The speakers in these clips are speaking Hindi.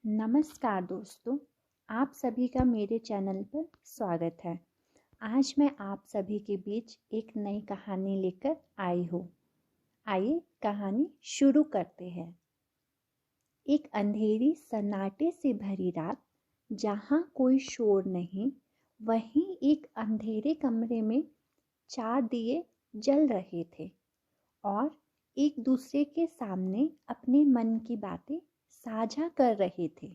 नमस्कार दोस्तों, आप सभी का मेरे चैनल पर स्वागत है। आज मैं आप सभी के बीच एक नई कहानी लेकर आई हूँ। आइए कहानी शुरू करते हैं। एक अंधेरी सन्नाटे से भरी रात, जहाँ कोई शोर नहीं, वहीं एक अंधेरे कमरे में 4 दिए जल रहे थे और एक दूसरे के सामने अपने मन की बातें साझा कर रहे थे।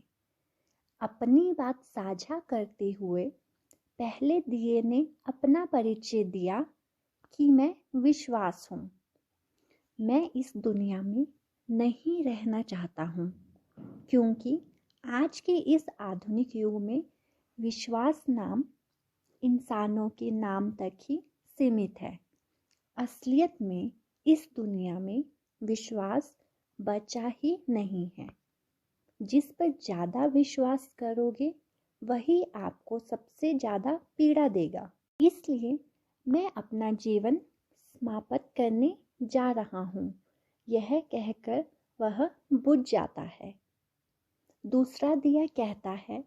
अपनी बात साझा करते हुए पहले दिए ने अपना परिचय दिया कि मैं विश्वास हूँ। मैं इस दुनिया में नहीं रहना चाहता हूँ, क्योंकि आज के इस आधुनिक युग में विश्वास नाम इंसानों के नाम तक ही सीमित है। असलियत में इस दुनिया में विश्वास बचा ही नहीं है। जिस पर ज़्यादा विश्वास करोगे वही आपको सबसे ज़्यादा पीड़ा देगा। इसलिए मैं अपना जीवन समाप्त करने जा रहा हूँ, यह कहकर वह बुझ जाता है। दूसरा दिया कहता है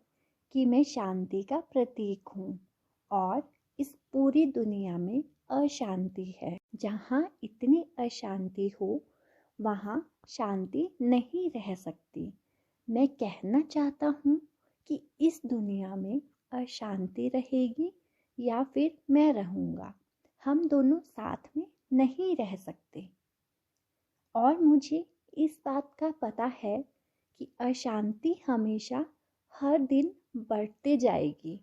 कि मैं शांति का प्रतीक हूँ और इस पूरी दुनिया में अशांति है। जहाँ इतनी अशांति हो वहाँ शांति नहीं रह सकती। मैं कहना चाहता हूँ कि इस दुनिया में अशांति रहेगी या फिर मैं रहूँगा, हम दोनों साथ में नहीं रह सकते। और मुझे इस बात का पता है कि अशांति हमेशा हर दिन बढ़ते जाएगी।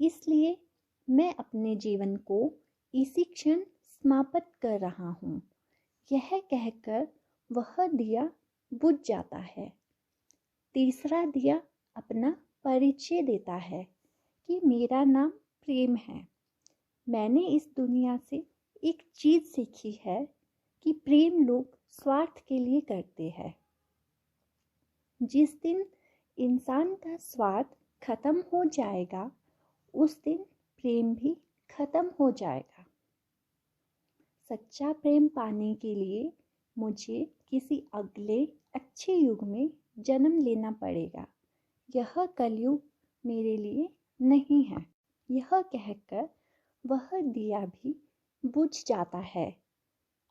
इसलिए मैं अपने जीवन को इसी क्षण समाप्त कर रहा हूँ। यह कहकर वह दिया बुझ जाता है। तीसरा दिया अपना परिचय देता है कि मेरा नाम प्रेम है। मैंने इस दुनिया से एक चीज़ सीखी है कि प्रेम लोग स्वार्थ के लिए करते हैं। जिस दिन इंसान का स्वार्थ खत्म हो जाएगा, उस दिन प्रेम भी खत्म हो जाएगा। सच्चा प्रेम पाने के लिए मुझे किसी अगले अच्छे युग में जन्म लेना पड़ेगा। यह कलयुग मेरे लिए नहीं है। यह कहकर वह दिया भी बुझ जाता है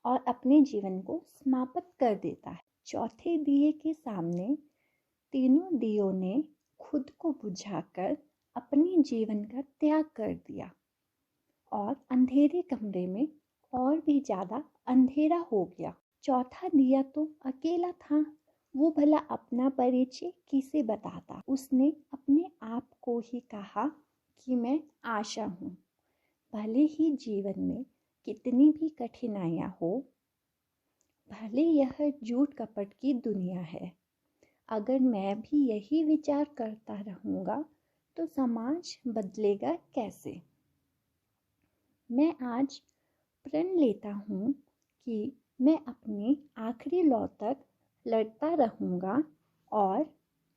और अपने जीवन को समाप्त कर देता है। चौथे दिए के सामने तीनों दियों ने खुद को बुझाकर अपने जीवन का त्याग कर दिया और अंधेरे कमरे में और भी ज़्यादा अंधेरा हो गया। चौथा दिया तो अकेला था, वो भला अपना परिचय किसे बताता। उसने अपने आप को ही कहा कि मैं आशा हूँ। भले ही जीवन में कितनी भी कठिनाइयाँ हो, भले यह झूठ कपट की दुनिया है, अगर मैं भी यही विचार करता रहूँगा तो समाज बदलेगा कैसे। मैं आज प्रण लेता हूँ कि मैं अपने आखिरी लौ तक लड़ता रहूँगा और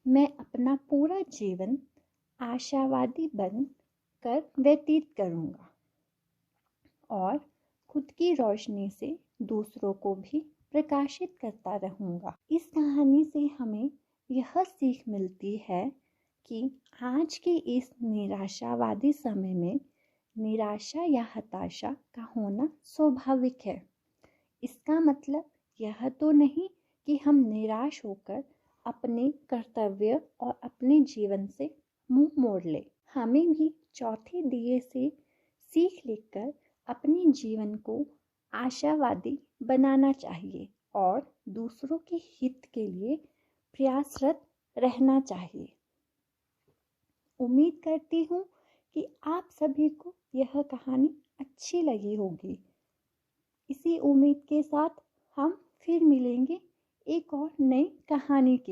मैं अपना पूरा जीवन आशावादी बन कर व्यतीत करूँगा और खुद की रोशनी से दूसरों को भी प्रकाशित करता रहूँगा। इस कहानी से हमें यह सीख मिलती है कि आज के इस निराशावादी समय में निराशा या हताशा का होना स्वाभाविक है। इसका मतलब यह तो नहीं कि हम निराश होकर अपने कर्तव्य और अपने जीवन से मुंह मोड़ ले। हमें भी चौथे दिए से सीख लेकर अपने जीवन को आशावादी बनाना चाहिए और दूसरों के हित के लिए प्रयासरत रहना चाहिए। उम्मीद करती हूँ कि आप सभी को यह कहानी अच्छी लगी होगी। इसी उम्मीद के साथ हम फिर मिलेंगे एक और नई कहानी के